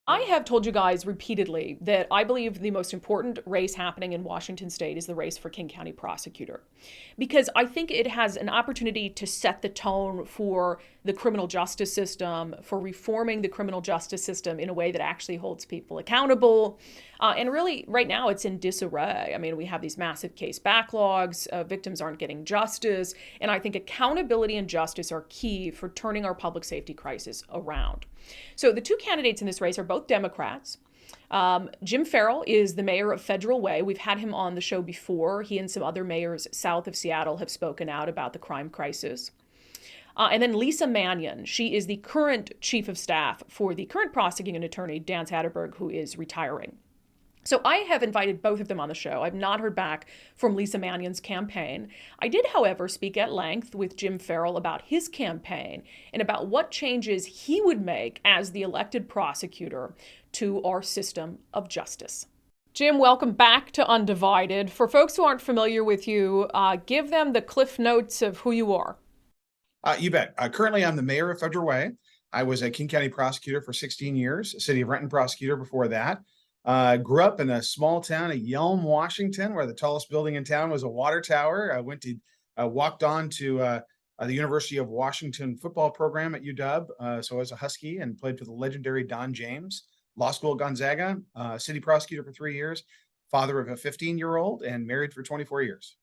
I have told you guys repeatedly that I believe the most important race happening in Washington state is the race for King County Prosecutor. Because I think it has an opportunity to set the tone for the criminal justice system, for reforming the criminal justice system in a way that actually holds people accountable. And really, right now, it's in disarray. I mean, we have these massive case backlogs, victims aren't getting justice. And I think accountability and justice are key for turning our public safety crisis around. So the two candidates in this race are both Democrats. Jim Ferrell is the mayor of Federal Way. We've had him on the show before. He and some other mayors south of Seattle have spoken out about the crime crisis. And then Lisa Mannion, she is the current chief of staff for the current prosecuting attorney, Dan Satterberg, who is retiring. So I have invited both of them on the show. I've not heard back from Lisa Mannion's campaign. I did, however, speak at length with Jim Ferrell about his campaign and about what changes he would make as the elected prosecutor to our system of justice. Jim, welcome back to Undivided. For folks who aren't familiar with you, give them the cliff notes of who you are. You bet. Currently, I'm the mayor of Federal Way. I was a King County prosecutor for 16 years, a city of Renton prosecutor before that. Grew up in a small town of Yelm, Washington, where the tallest building in town was a water tower. I walked on to the University of Washington football program at UW. So I was a Husky and played for the legendary Don James. Law school at Gonzaga, city prosecutor for 3 years, father of a 15-year-old, and married for 24 years.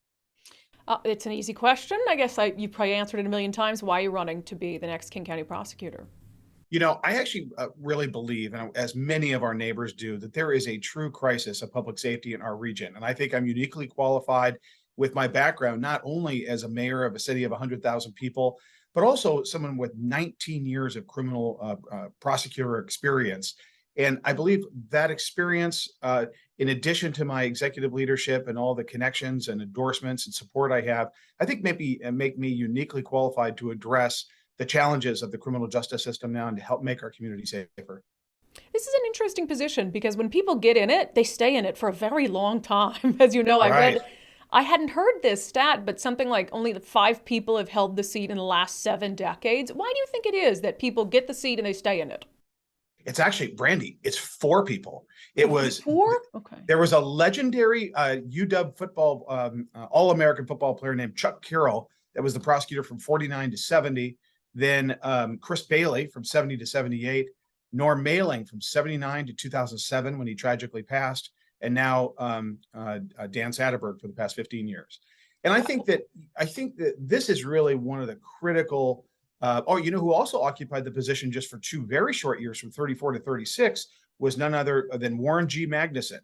It's an easy question. I guess you probably answered it a million times. Why are you running to be the next King County prosecutor? I actually really believe, and as many of our neighbors do, that there is a true crisis of public safety in our region. And I think I'm uniquely qualified with my background, not only as a mayor of a city of 100,000 people, but also someone with 19 years of criminal prosecutor experience. And I believe that experience, in addition to my executive leadership and all the connections and endorsements and support I have, I think maybe make me uniquely qualified to address the challenges of the criminal justice system now and to help make our community safer. This is an interesting position because when people get in it, they stay in it for a very long time. As you know, Right. I hadn't heard this stat, but something like only 5 people have held the seat in the last 7 decades. Why do you think it is that people get the seat and they stay in it? It's actually Brandi. It's 4 people. It Only was four? Okay. There was a legendary UW football All-American football player named Chuck Carroll that was the prosecutor from 49 to 70. Then Chris Bailey from 70 to 78, Norm Mailing from 79 to 2007 when he tragically passed, and now Dan Satterberg for the past 15 years. And I think that this is really one of the critical. Who also occupied the position just for 2 very short years, from 34 to 36, was none other than Warren G. Magnuson.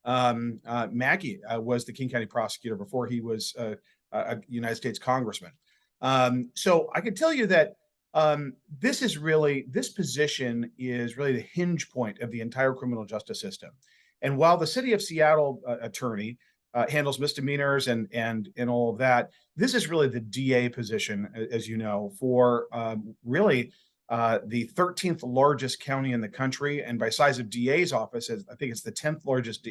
Maggie was the King County prosecutor before he was a United States congressman. So I can tell you that this position is really the hinge point of the entire criminal justice system. And while the city of Seattle attorney handles misdemeanors and all of that, this is really the DA position, as you know, for really the 13th largest county in the country, and by size of DA's office, I think it's the 10th largest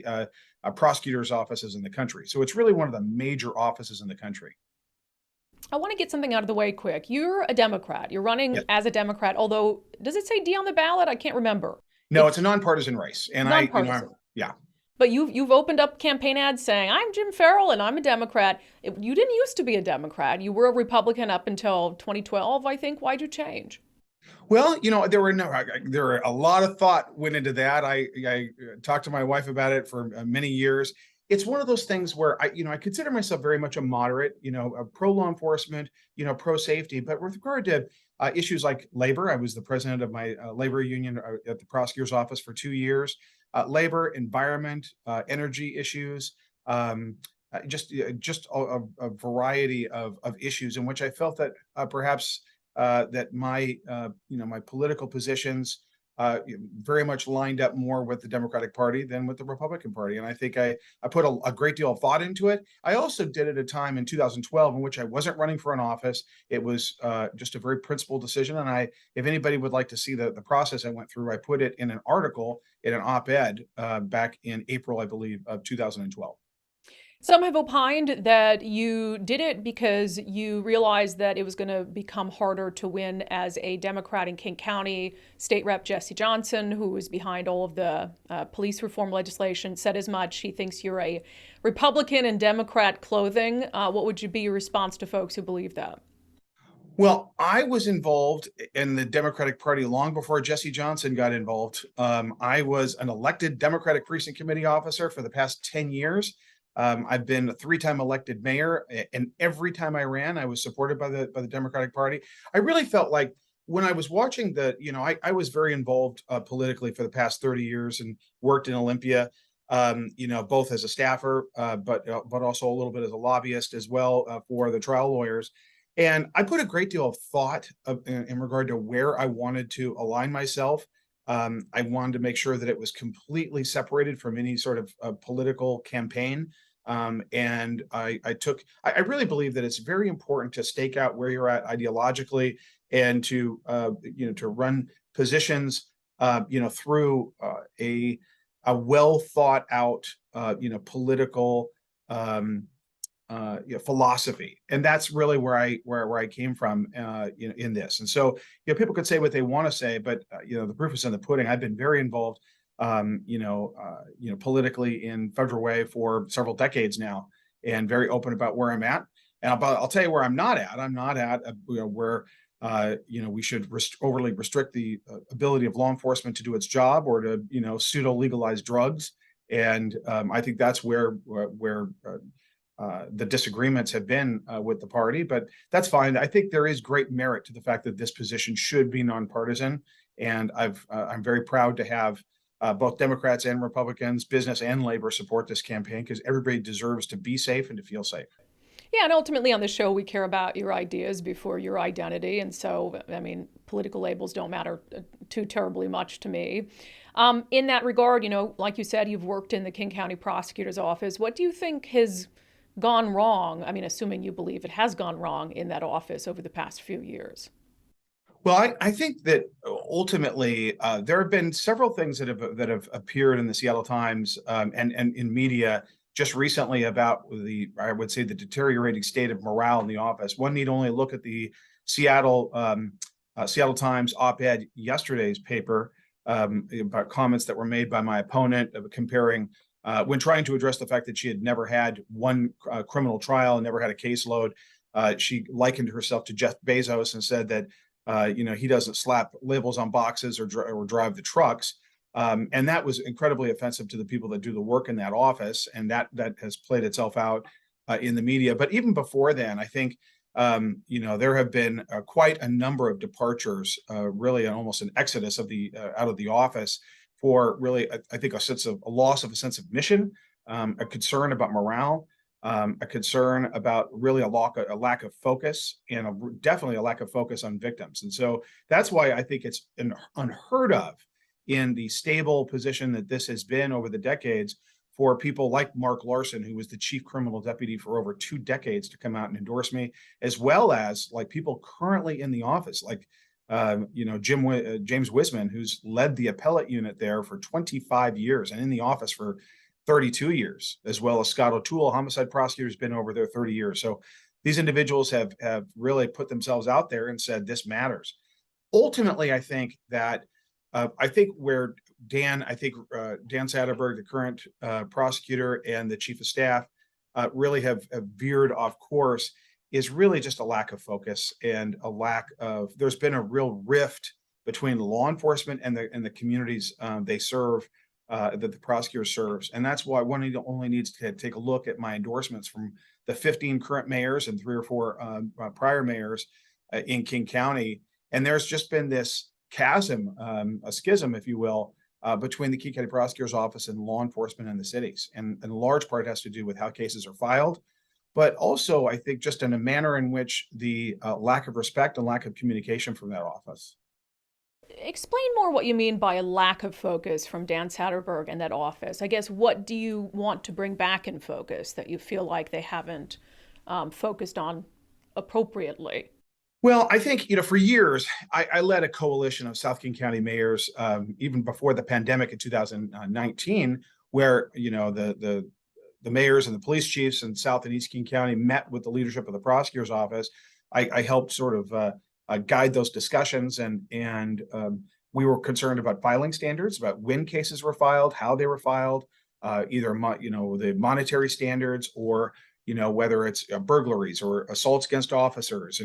prosecutor's offices in the country. So it's really one of the major offices in the country. I want to get something out of the way quick. You're a Democrat. You're running Yes. as a Democrat, although does it say D on the ballot? I can't remember. No, It's it's a nonpartisan race, and nonpartisan. yeah. But you've opened up campaign ads saying, I'm Jim Ferrell and I'm a Democrat. You didn't used to be a Democrat. You were a Republican up until 2012, I think. Why'd you change? Well, there were a lot of thought went into that. I talked to my wife about it for many years. It's one of those things where I consider myself very much a moderate, a pro law enforcement, pro safety. But with regard to issues like labor, I was the president of my labor union at the prosecutor's office for 2 years. Labor, environment, energy issues, just a variety of issues in which I felt that perhaps that my political positions very much lined up more with the Democratic Party than with the Republican Party. And I think I put a great deal of thought into it. I also did at a time in 2012 in which I wasn't running for an office. It was just a very principled decision. And if anybody would like to see the process I went through, I put it in an article in an op-ed back in April, I believe, of 2012. Some have opined that you did it because you realized that it was going to become harder to win as a Democrat in King County. State Rep Jesse Johnson, who was behind all of the police reform legislation, said as much. He thinks you're a Republican in Democrat clothing. What would you be your response to folks who believe that? Well, I was involved in the Democratic Party long before Jesse Johnson got involved. I was an elected Democratic Precinct Committee officer for the past 10 years. I've been a three-time elected mayor, and every time I ran, I was supported by the Democratic Party. I really felt like when I was watching I was very involved politically for the past 30 years and worked in Olympia, both as a staffer, but also a little bit as a lobbyist as well for the trial lawyers. And I put a great deal of thought in regard to where I wanted to align myself. I wanted to make sure that it was completely separated from any sort of political campaign. And I really believe that it's very important to stake out where you're at ideologically and to run positions, through a well thought out, political, philosophy, and that's really where I came from, in this. And so, people could say what they want to say, but the proof is in the pudding. I've been very involved, politically in federal way for several decades now, and very open about where I'm at. And I'll tell you where I'm not at. I'm not at where we should overly restrict the ability of law enforcement to do its job, or to pseudo legalize drugs. And I think that's where the disagreements have been with the party, but that's fine. I think there is great merit to the fact that this position should be nonpartisan, and I'm very proud to have both Democrats and Republicans, business and labor, support this campaign, because everybody deserves to be safe and to feel safe. Yeah, and ultimately on the show, we care about your ideas before your identity. And so, I mean, political labels don't matter too terribly much to me. In that regard, like you said, you've worked in the King County Prosecutor's office. What do you think has gone wrong? I mean, assuming you believe it has gone wrong in that office over the past few years. Well, I think that ultimately there have been several things that have appeared in the Seattle Times, and in media just recently about I would say, the deteriorating state of morale in the office. One need only look at the Seattle Times op-ed yesterday's paper, about comments that were made by my opponent comparing, when trying to address the fact that she had never had one criminal trial and never had a caseload. She likened herself to Jeff Bezos and said that he doesn't slap labels on boxes or drive the trucks. And that was incredibly offensive to the people that do the work in that office. And that has played itself out in the media. But even before then, I think, there have been quite a number of departures, really almost an exodus out of the office, for really, I think, a loss of a sense of mission, a concern about morale, a concern about really a lack of focus, and definitely a lack of focus on victims. And so that's why I think it's unheard of in the stable position that this has been over the decades for people like Mark Larson, who was the chief criminal deputy for over 2 decades, to come out and endorse me, as well as like people currently in the office, like James Wisman, who's led the appellate unit there for 25 years and in the office for 32 years, as well as Scott O'Toole, homicide prosecutor, has been over there 30 years. So these individuals have really put themselves out there and said this matters. Ultimately, I think that where Dan Satterberg, the current prosecutor, and the chief of staff really have veered off course, is really just a lack of focus and there's been a real rift between law enforcement and the communities they serve, that the prosecutor serves. And that's why one only needs to take a look at my endorsements from the 15 current mayors and 3 or 4 prior mayors in King County. And there's just been this chasm, a schism, if you will, between the King County Prosecutor's Office and law enforcement in the cities. And in large part has to do with how cases are filed, but also I think just in a manner in which the lack of respect and lack of communication from that office. Explain more what you mean by a lack of focus from Dan Satterberg and that office. I guess, what do you want to bring back in focus that you feel like they haven't focused on appropriately? Well, I think, for years, I led a coalition of South King County mayors, even before the pandemic in 2019, where, the the mayors and the police chiefs in South and East King County met with the leadership of the prosecutor's office. I helped sort of guide those discussions, and we were concerned about filing standards, about when cases were filed, how they were filed, either the monetary standards, or whether it's burglaries or assaults against officers,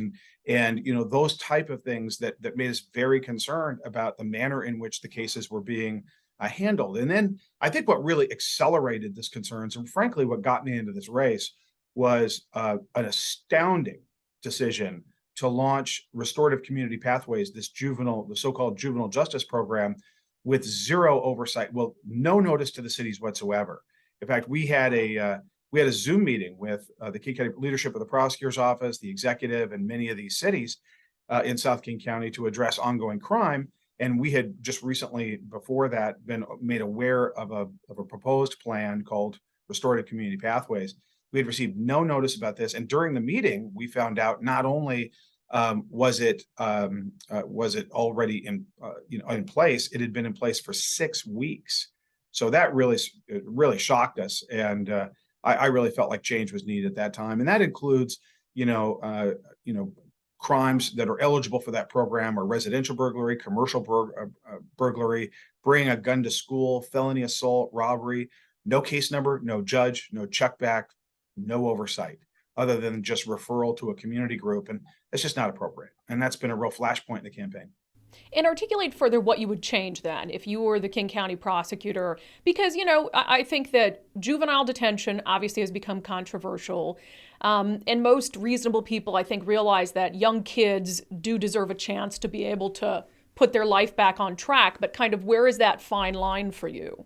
and those type of things that made us very concerned about the manner in which the cases were being handled. And then I think what really accelerated this concerns, and frankly what got me into this race, was an astounding decision to launch Restorative Community Pathways, the so-called juvenile justice program, with zero oversight, well, no notice to the cities whatsoever. In fact, we had a Zoom meeting with the King County leadership of the prosecutor's office, the executive, and many of these cities in South King County to address ongoing crime. And we had just recently, before that, been made aware of a proposed plan called Restorative Community Pathways. We had received no notice about this, and during the meeting, we found out not only was it already in place, it had been in place for 6 weeks. So that really shocked us, and I really felt like change was needed at that time, and that includes crimes that are eligible for that program are residential burglary, commercial burglary, bringing a gun to school, felony assault, robbery. No case number, no judge, no check back, no oversight, other than just referral to a community group. And it's just not appropriate. And that's been a real flashpoint in the campaign. And articulate further what you would change then if you were the King County prosecutor, because, I think that juvenile detention obviously has become controversial. And most reasonable people, I think, realize that young kids do deserve a chance to be able to put their life back on track. But kind of where is that fine line for you?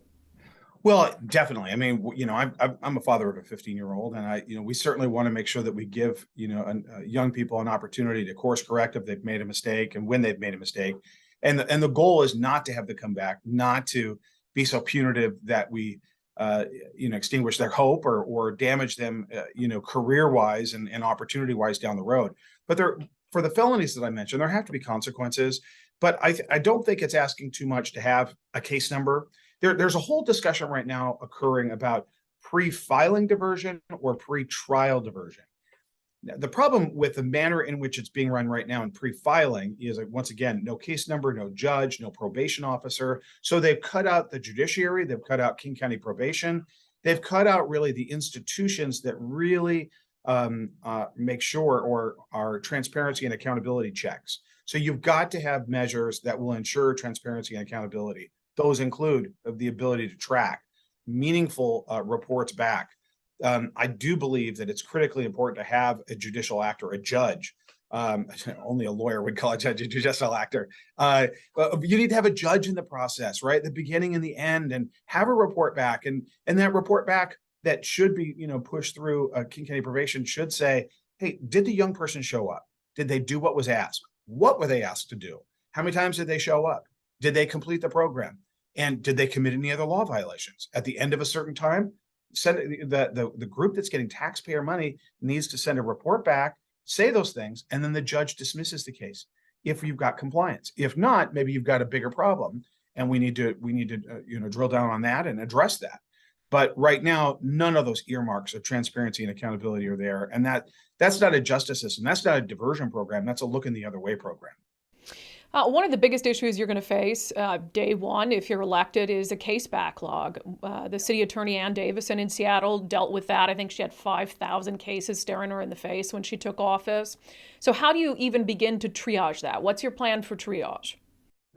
Well, definitely. I mean, I'm a father of a 15-year-old, and we certainly want to make sure that we give, young people an opportunity to course correct if they've made a mistake and when they've made a mistake. And the goal is not to have them come back, not to be so punitive that we, extinguish their hope or damage them, career-wise and opportunity-wise down the road. But for the felonies that I mentioned, there have to be consequences. But I don't think it's asking too much to have a case number. There's a whole discussion right now occurring about pre-filing diversion or pre-trial diversion. Now, the problem with the manner in which it's being run right now in pre-filing is, like, once again, no case number, no judge, no probation officer. So they've cut out the judiciary, they've cut out King County probation, they've cut out really the institutions that really make sure or are transparency and accountability checks. So you've got to have measures that will ensure transparency and accountability. Those include the ability to track meaningful reports back. I do believe that it's critically important to have a judicial actor, a judge. Only a lawyer would call a judge a judicial actor. You need to have a judge in the process, right? The beginning and the end, and have a report back. And that report back that should be, pushed through King County probation should say, hey, did the young person show up? Did they do what was asked? What were they asked to do? How many times did they show up? Did they complete the program? And did they commit any other law violations? At the end of a certain time, the group that's getting taxpayer money needs to send a report back, say those things, and then the judge dismisses the case if you've got compliance. If not, maybe you've got a bigger problem, and we need to drill down on that and address that. But right now, none of those earmarks of transparency and accountability are there, and that's not a justice system. That's not a diversion program. That's a look in the other way program. One of the biggest issues you're going to face day one, if you're elected, is a case backlog. The city attorney, Ann Davison in Seattle, dealt with that. I think she had 5,000 cases staring her in the face when she took office. So how do you even begin to triage that? What's your plan for triage?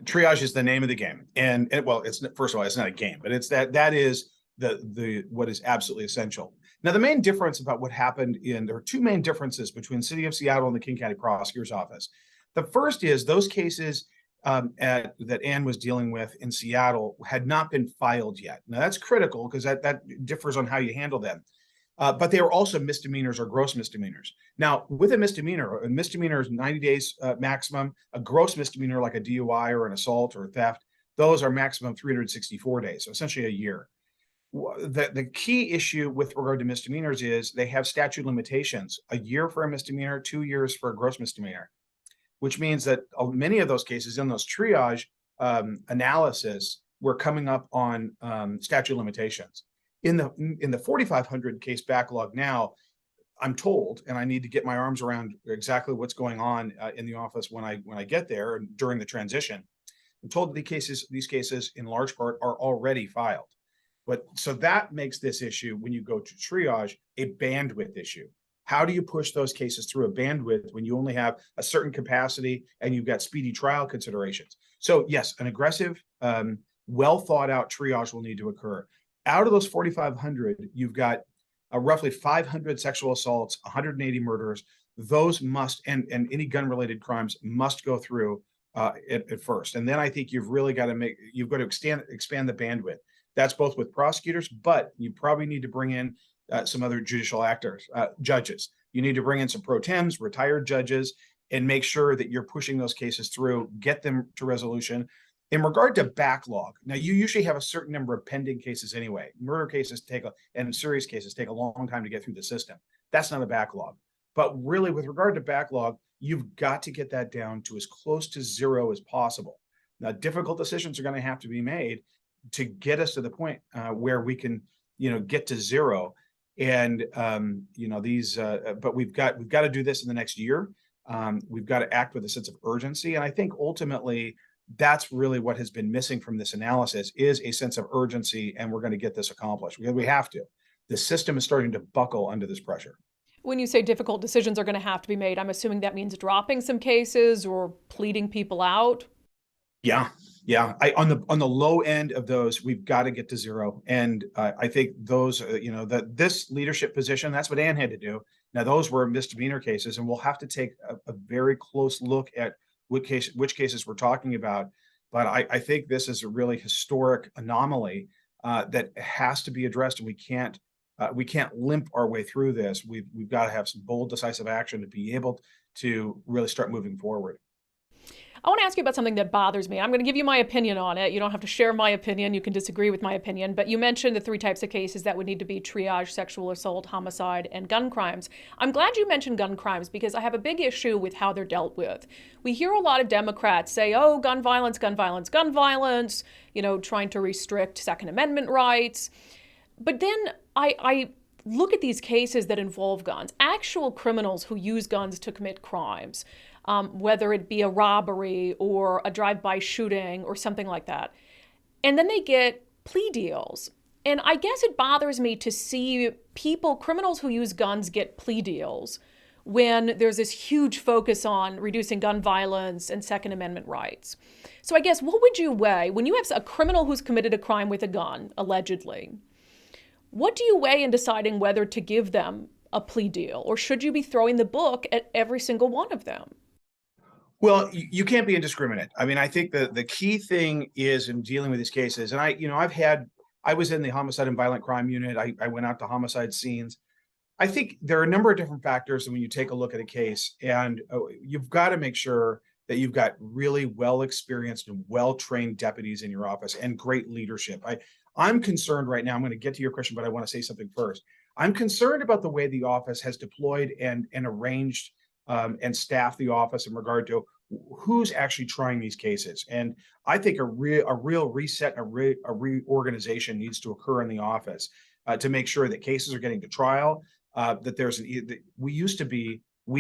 Triage is the name of the game. And well, it's, first of all, it's not a game, but it's that is the what is absolutely essential. Now, the main difference about what happened there are two main differences between the city of Seattle and the King County Prosecutor's Office. The first is those cases that Ann was dealing with in Seattle had not been filed yet. Now, that's critical because that differs on how you handle them. But they were also misdemeanors or gross misdemeanors. Now, with a misdemeanor is 90 days maximum. A gross misdemeanor like a DUI or an assault or theft, those are maximum 364 days, so essentially a year. The key issue with regard to misdemeanors is they have statute limitations, a year for a misdemeanor, 2 years for a gross misdemeanor, which means that many of those cases in those triage analysis were coming up on statute limitations. In the 4,500 case backlog now, I'm told, and I need to get my arms around exactly what's going on in the office when I get there and during the transition. I'm told that these cases in large part are already filed. But so that makes this issue, when you go to triage, a bandwidth issue. How do you push those cases through a bandwidth when you only have a certain capacity and you've got speedy trial considerations? So yes, an aggressive, well thought out triage will need to occur. Out of those 4,500, you've got roughly 500 sexual assaults, 180 murders. Those must, and any gun related crimes must go through at first. And then I think you've got to expand the bandwidth. That's both with prosecutors, but you probably need to bring in some other judicial actors, judges. You need to bring in some pro tems, retired judges, and make sure that you're pushing those cases through, get them to resolution. In regard to backlog, now you usually have a certain number of pending cases anyway. Murder cases and serious cases take a long time to get through the system. That's not a backlog. But really, with regard to backlog, you've got to get that down to as close to zero as possible. Now, difficult decisions are going to have to be made to get us to the point where we can, get to zero. And but we've got to do this in the next year. We've got to act with a sense of urgency, and I think ultimately that's really what has been missing from this analysis is a sense of urgency, and we're going to get this accomplished because we have to. The system is starting to buckle under this pressure. When you say difficult decisions are going to have to be made, I'm assuming that means dropping some cases or pleading people out. Yeah. On the low end of those, we've got to get to zero, and I think those, this leadership position, that's what Ann had to do. Now, those were misdemeanor cases, and we'll have to take a very close look at which cases we're talking about. But I think this is a really historic anomaly that has to be addressed, and we can't limp our way through this. We've got to have some bold, decisive action to be able to really start moving forward. I want to ask you about something that bothers me. I'm going to give you my opinion on it. You don't have to share my opinion. You can disagree with my opinion. But you mentioned the three types of cases that would need to be triaged: sexual assault, homicide, and gun crimes. I'm glad you mentioned gun crimes because I have a big issue with how they're dealt with. We hear a lot of Democrats say, oh, gun violence, gun violence, gun violence, trying to restrict Second Amendment rights. But then I look at these cases that involve guns, actual criminals who use guns to commit crimes. Whether it be a robbery or a drive-by shooting or something like that. And then they get plea deals. And I guess it bothers me to see criminals who use guns get plea deals when there's this huge focus on reducing gun violence and Second Amendment rights. So I guess what would you weigh when you have a criminal who's committed a crime with a gun, allegedly? What do you weigh in deciding whether to give them a plea deal, or should you be throwing the book at every single one of them? Well, you can't be indiscriminate. I mean, I think the key thing is in dealing with these cases, and I was in the homicide and violent crime unit. I went out to homicide scenes. I think there are a number of different factors when you take a look at a case, and you've got to make sure that you've got really well-experienced and well-trained deputies in your office and great leadership. I'm concerned right now. I'm going to get to your question, but I want to say something first. I'm concerned about the way the office has deployed and arranged and staff the office in regard to who's actually trying these cases. And I think a real reset, a reorganization needs to occur in the office to make sure that cases are getting to trial. We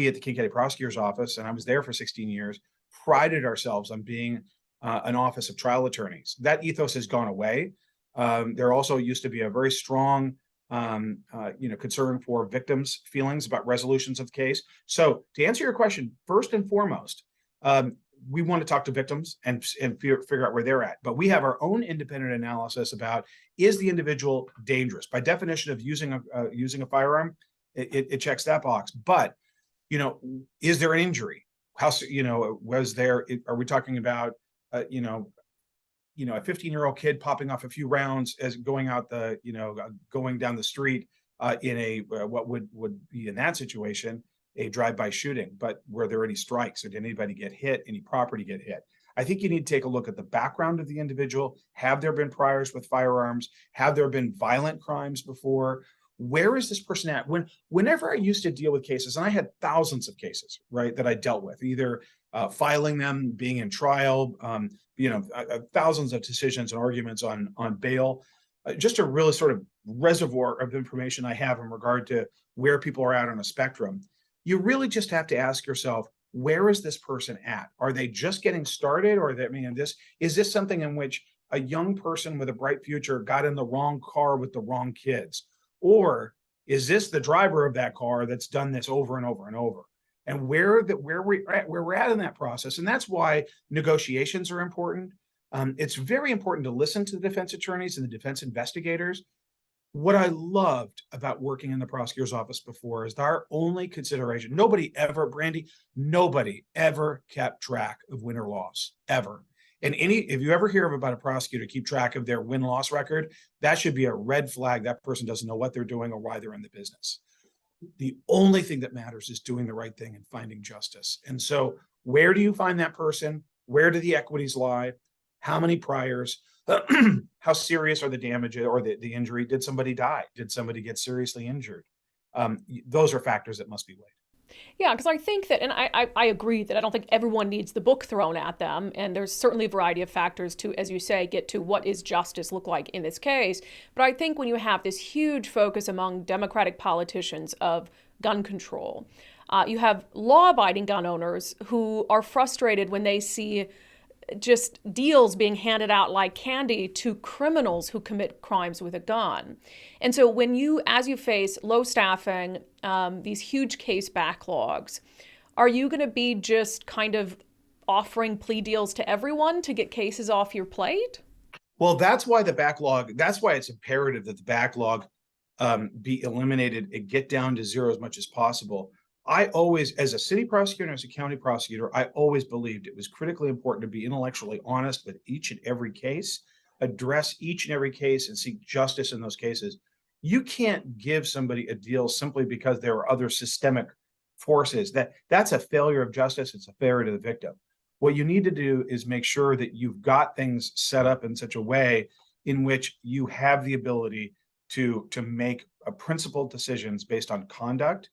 at the King County Prosecutor's Office, and I was there for 16 years, prided ourselves on being an office of trial attorneys. That ethos has gone away. There also used to be a very strong concern for victims' feelings about resolutions of the case. So to answer your question, first and foremost, we want to talk to victims and figure out where they're at. But we have our own independent analysis about, is the individual dangerous? By definition of using a firearm, it checks that box. But, is there an injury? Are we talking about, a 15-year-old kid popping off a few rounds as going down the street in what would be in that situation a drive-by shooting? But were there any strikes? Or did anybody get hit? Any property get hit? I think you need to take a look at the background of the individual. Have there been priors with firearms? Have there been violent crimes before? Where is this person at? Whenever I used to deal with cases, and I had thousands of cases, right, that I dealt with, either filing them, being in trial, thousands of decisions and arguments on bail. just a really sort of reservoir of information I have in regard to where people are at on a spectrum. You really just have to ask yourself, where is this person at? Are they just getting started, or that, I mean, is this something in which a young person with a bright future got in the wrong car with the wrong kids, or is this the driver of that car that's done this over and over and over? And where we're at in that process, and that's why negotiations are important. It's very important to listen to the defense attorneys and the defense investigators. What I loved about working in the prosecutor's office before is our only consideration. Brandi, nobody ever kept track of win or loss, ever. And if you ever hear about a prosecutor keep track of their win-loss record, that should be a red flag. That person doesn't know what they're doing or why they're in the business. The only thing that matters is doing the right thing and finding justice. And so where do you find that person? Where do the equities lie? How many priors? How serious are the damages or the injury? Did somebody die? Did somebody get seriously injured? Those are factors that must be weighed. Yeah, because I think that, and I agree that I don't think everyone needs the book thrown at them. And there's certainly a variety of factors to, as you say, get to what is justice look like in this case. But I think when you have this huge focus among Democratic politicians of gun control, you have law-abiding gun owners who are frustrated when they see just deals being handed out like candy to criminals who commit crimes with a gun. And so as you face low staffing, these huge case backlogs, are you going to be just kind of offering plea deals to everyone to get cases off your plate? Well, that's why it's imperative that the backlog be eliminated and get down to zero as much as possible. I always, as a city prosecutor and as a county prosecutor, I always believed it was critically important to be intellectually honest with each and every case, address each and every case, and seek justice in those cases. You can't give somebody a deal simply because there are other systemic forces. That's a failure of justice. It's a failure to the victim. What you need to do is make sure that you've got things set up in such a way in which you have the ability to make principled decisions based on conduct.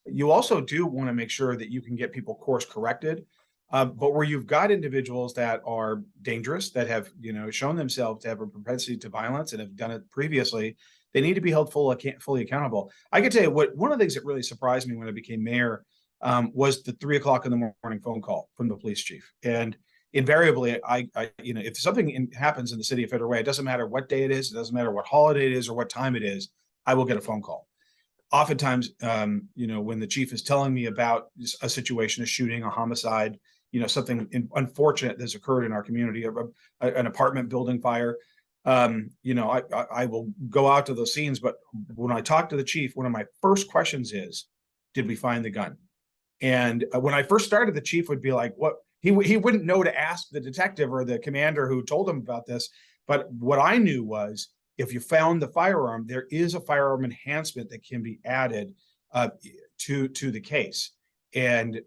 You also do want to make sure that you can get people course corrected, but where you've got individuals that are dangerous, that have shown themselves to have a propensity to violence and have done it previously, they need to be held fully accountable. I can tell you one of the things that really surprised me when I became mayor was the 3 o'clock in the morning phone call from the police chief. And invariably, if something happens in the city of Federal Way, it doesn't matter what day it is, it doesn't matter what holiday it is or what time it is, I will get a phone call. Oftentimes, when the chief is telling me about a situation, a shooting, a homicide, something unfortunate that's occurred in our community, an apartment building fire, I will go out to those scenes. But when I talk to the chief, one of my first questions is, did we find the gun? And when I first started, the chief would be like, what? He wouldn't know to ask the detective or the commander who told him about this. But what I knew was, if you found the firearm, there is a firearm enhancement that can be added to the case. And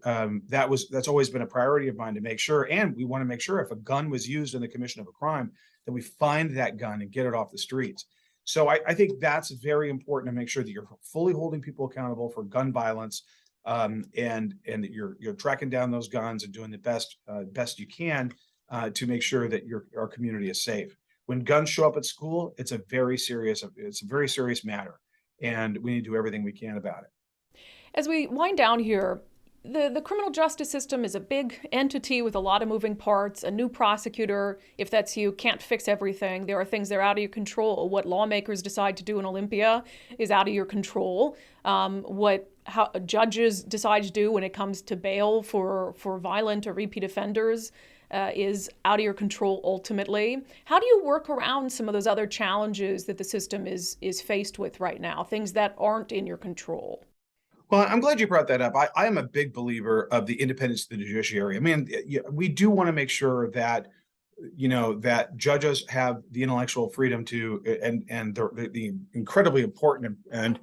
that's always been a priority of mine to make sure. And we want to make sure if a gun was used in the commission of a crime, that we find that gun and get it off the streets. So I think that's very important to make sure that you're fully holding people accountable for gun violence, and that you're tracking down those guns and doing the best you can to make sure that our community is safe. When guns show up at school, it's a very serious matter, and we need to do everything we can about it. As we wind down here, the criminal justice system is a big entity with a lot of moving parts. A new prosecutor, if that's you, can't fix everything. There are things that are out of your control. What lawmakers decide to do in Olympia is out of your control. How judges decide to do when it comes to bail for violent or repeat offenders is out of your control ultimately. How do you work around some of those other challenges that the system is faced with right now, things that aren't in your control? Well, I'm glad you brought that up. I am a big believer of the independence of the judiciary. I mean, we do want to make sure that that judges have the intellectual freedom to and the incredibly important and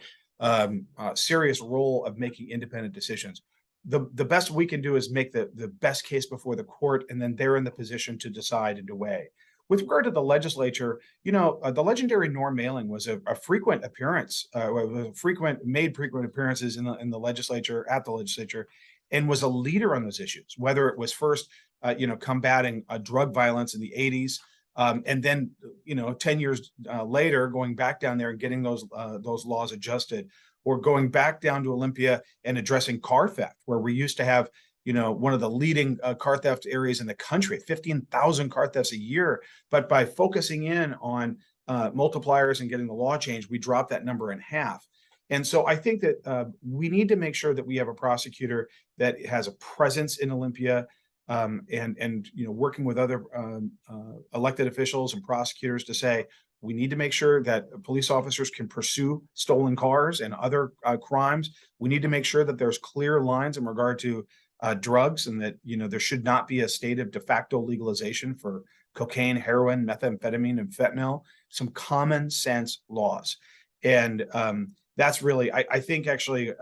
serious role of making independent decisions. The best we can do is make the best case before the court, and then they're in the position to decide and to weigh. With regard to the legislature, the legendary Norm Mailing was a frequent appearance, made frequent appearances in the legislature, and was a leader on those issues. Whether it was first, combating drug violence in the '80s, And then, 10 years later, going back down there and getting those laws adjusted, or going back down to Olympia and addressing car theft, where we used to have, one of the leading car theft areas in the country, 15,000 car thefts a year. But by focusing in on multipliers and getting the law changed, we dropped that number in half. And so I think that we need to make sure that we have a prosecutor that has a presence in Olympia, and working with other elected officials and prosecutors to say we need to make sure that police officers can pursue stolen cars and other crimes. We need to make sure that there's clear lines in regard to drugs, and that there should not be a state of de facto legalization for cocaine, heroin, methamphetamine, and fentanyl. Some common sense laws, and that's really, I think, actually,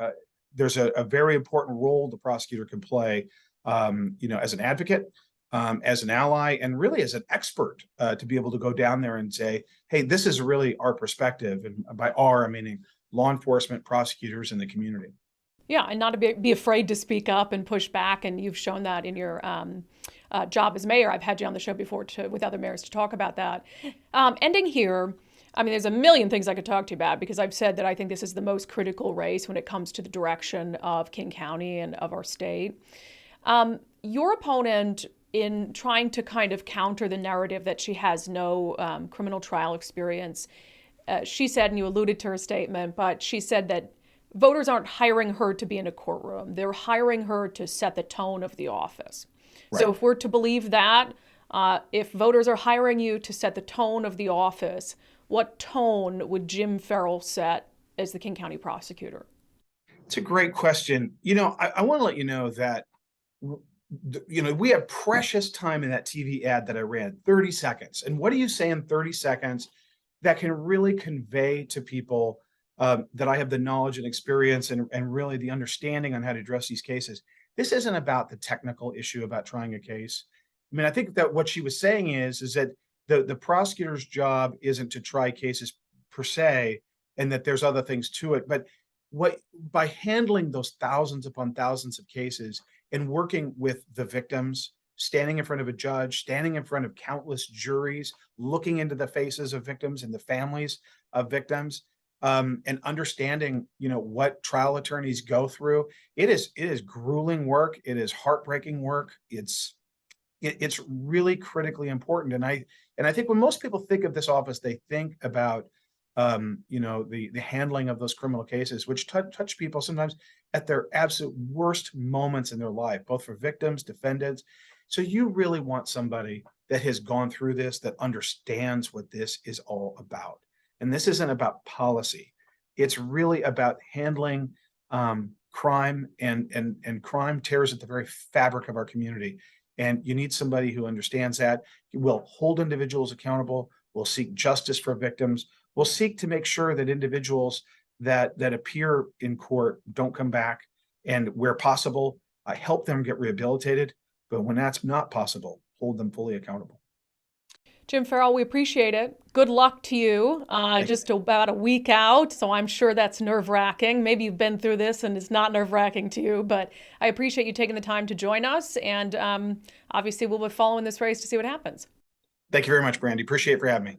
there's a very important role the prosecutor can play, as an advocate, as an ally, and really as an expert, to be able to go down there and say, hey, this is really our perspective. And by our, I meaning law enforcement, prosecutors, and the community. Yeah, and not to be afraid to speak up and push back. And you've shown that in your job as mayor. I've had you on the show before with other mayors to talk about that. Ending here, I mean, there's a million things I could talk to you about, because I've said that I think this is the most critical race when it comes to the direction of King County and of our state. Your opponent, in trying to kind of counter the narrative that she has no criminal trial experience, she said, and you alluded to her statement, but she said that voters aren't hiring her to be in a courtroom. They're hiring her to set the tone of the office. Right. So if we're to believe that, if voters are hiring you to set the tone of the office, what tone would Jim Ferrell set as the King County prosecutor? It's a great question. I want to let you know that, we have precious time in that TV ad that I ran, 30 seconds. And what do you say in 30 seconds that can really convey to people that I have the knowledge and experience and really the understanding on how to address these cases? This isn't about the technical issue about trying a case. I mean, I think that what she was saying is that the prosecutor's job isn't to try cases per se, and that there's other things to it. But by handling those thousands upon thousands of cases and working with the victims, standing in front of a judge, standing in front of countless juries, looking into the faces of victims and the families of victims, and understanding, what trial attorneys go through, it is grueling work. It is heartbreaking work. It's really critically important. And I think when most people think of this office, they think about the handling of those criminal cases, which touch people sometimes at their absolute worst moments in their life, both for victims, defendants. So you really want somebody that has gone through this, that understands what this is all about. And this isn't about policy. It's really about handling crime, and crime tears at the very fabric of our community. And you need somebody who understands that, will hold individuals accountable, will seek justice for victims, will seek to make sure that individuals that appear in court don't come back, and where possible, help them get rehabilitated. But when that's not possible, hold them fully accountable. Jim Ferrell, we appreciate it. Good luck to you. Just about a week out, so I'm sure that's nerve-wracking. Maybe you've been through this and it's not nerve-wracking to you, but I appreciate you taking the time to join us, and obviously we'll be following this race to see what happens. Thank you very much, Brandi. Appreciate it for having me.